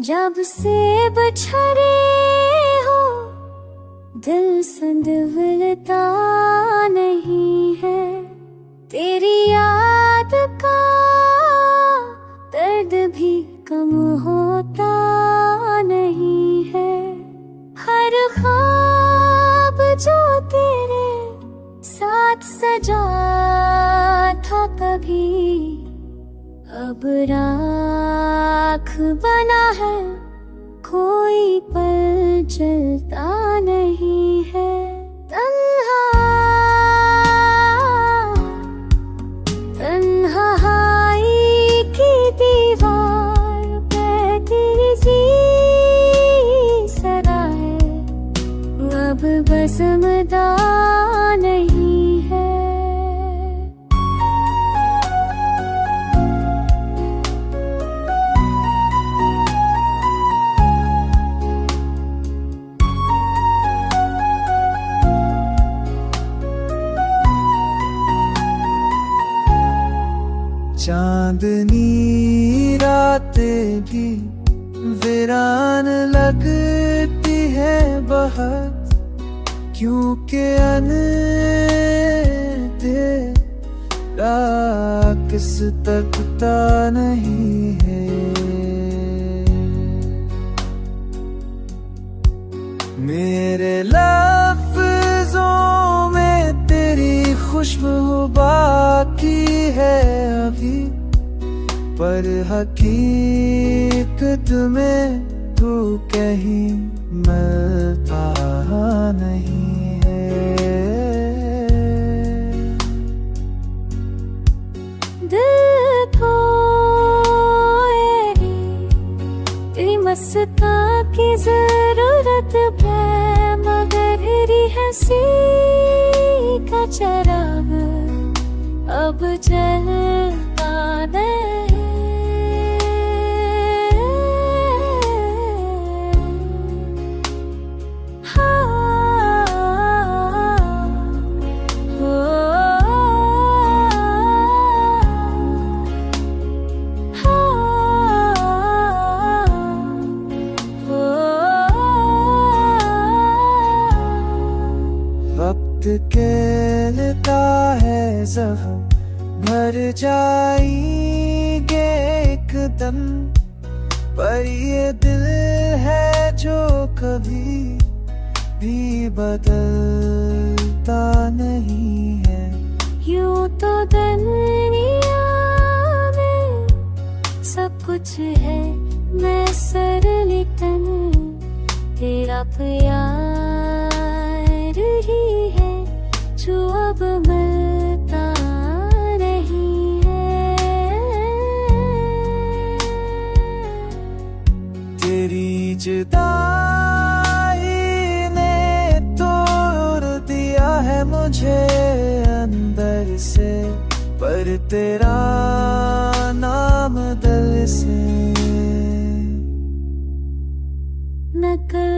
जब से बछड़े हो दिल संदवलता नहीं है, तेरी याद का दर्द भी कम होता नहीं है। हर ख्वाब जो तेरे साथ सजा था कभी अब राख बना है, कोई पल चलता नहीं है। तन्हाई की दीवार पे तेरी सी सदा है, अब बस मदा नहीं है। चांदनी रातें भी वीरान लगती है बहुत, क्योंकि तेरा किस तकता नहीं है। मेरे लफ्जों में तेरी खुशबू बाकी है अभी, पर हकीकत में तू कहीं मिलता नहीं है। दिल को तेरी मस्ता की जरूरत है, मगर तेरी हंसी का चराग अब जलता नहीं। वक्त कहता है जख्म भर जाएंगे एक दम, पर ये दिल है जो कभी भी बदलता नहीं है। यूं तो दुनिया में सब कुछ है, मैं सरली तन तेरा प्यार ही है जो अब मिलता नहीं है। तेरी जुदाई ने तोड़ दिया है मुझे अंदर से, पर तेरा नाम दिल से नकल